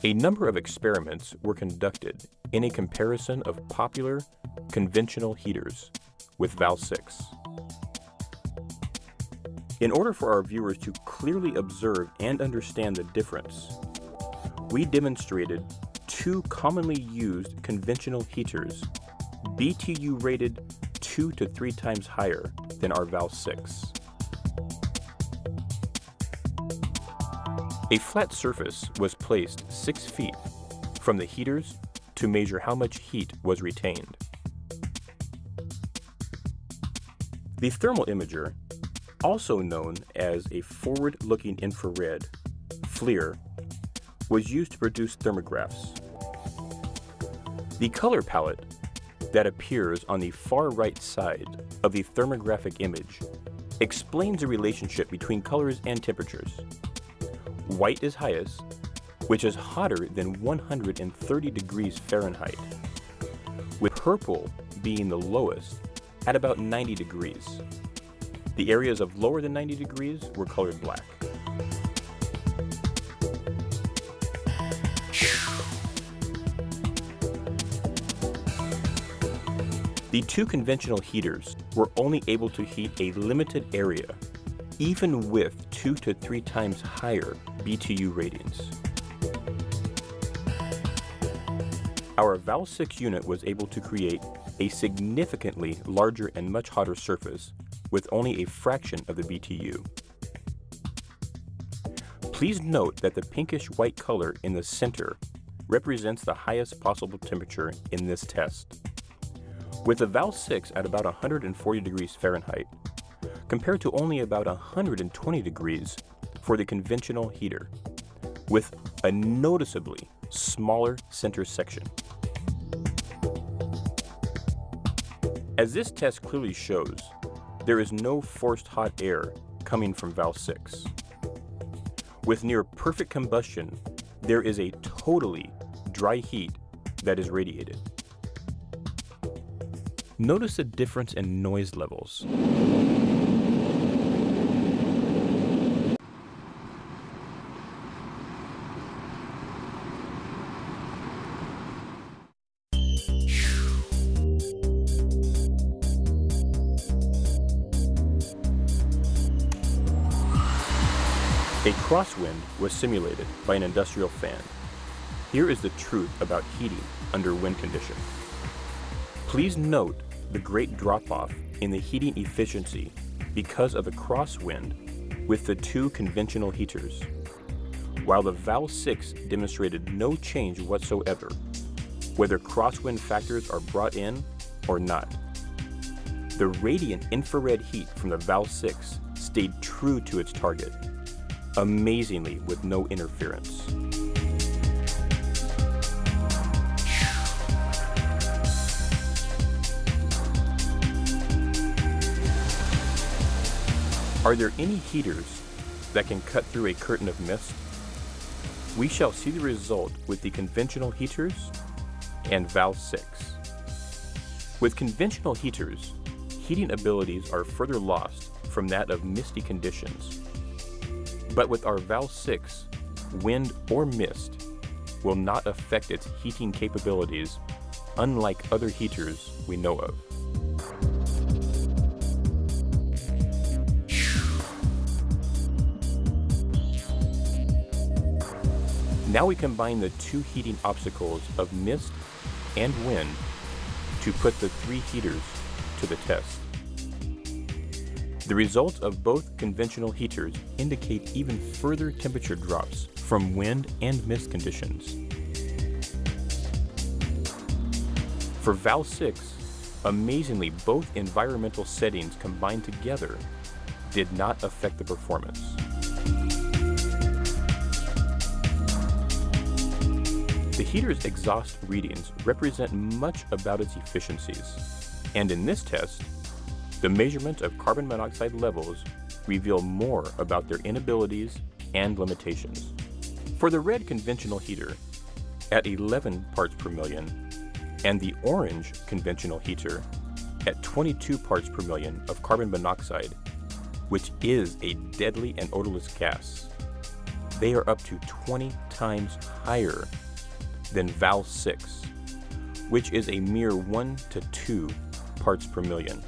A number of experiments were conducted in a comparison of popular conventional heaters with valve 6. In order for our viewers to clearly observe and understand the difference, we demonstrated two commonly used conventional heaters, BTU rated 2 to 3 times higher than our valve 6. A flat surface was placed 6 feet from the heaters to measure how much heat was retained. The thermal imager, also known as a forward-looking infrared, FLIR, was used to produce thermographs. The color palette that appears on the far right side of the thermographic image explains the relationship between colors and temperatures. White is highest, which is hotter than 130 degrees Fahrenheit, with purple being the lowest at about 90 degrees. The areas of lower than 90 degrees were colored black. The two conventional heaters were only able to heat a limited area, even with 2 to 3 times higher BTU ratings. Our valve 6 unit was able to create a significantly larger and much hotter surface with only a fraction of the BTU. Please note that the pinkish white color in the center represents the highest possible temperature in this test, with the valve 6 at about 140 degrees Fahrenheit, compared to only about 120 degrees for the conventional heater, with a noticeably smaller center section. As this test clearly shows, there is no forced hot air coming from valve 6. With near perfect combustion, there is a totally dry heat that is radiated. Notice the difference in noise levels. A crosswind was simulated by an industrial fan. Here is the truth about heating under wind condition. Please note the great drop-off in the heating efficiency because of the crosswind with the two conventional heaters, while the valve 6 demonstrated no change whatsoever, whether crosswind factors are brought in or not. The radiant infrared heat from the valve 6 stayed true to its target, amazingly with no interference. Are there any heaters that can cut through a curtain of mist? We shall see the result with the conventional heaters and valve 6. With conventional heaters, heating abilities are further lost from that of misty conditions. But with our valve 6, wind or mist will not affect its heating capabilities, unlike other heaters we know of. Now we combine the two heating obstacles of mist and wind to put the three heaters to the test. The results of both conventional heaters indicate even further temperature drops from wind and mist conditions. For valve 6, amazingly, both environmental settings combined together did not affect the performance. The heater's exhaust readings represent much about its efficiencies, and in this test, the measurement of carbon monoxide levels reveal more about their inabilities and limitations. For the red conventional heater, at 11 parts per million, and the orange conventional heater at 22 parts per million of carbon monoxide, which is a deadly and odorless gas, they are up to 20 times higher than Val 6, which is a mere 1 to 2 parts per million.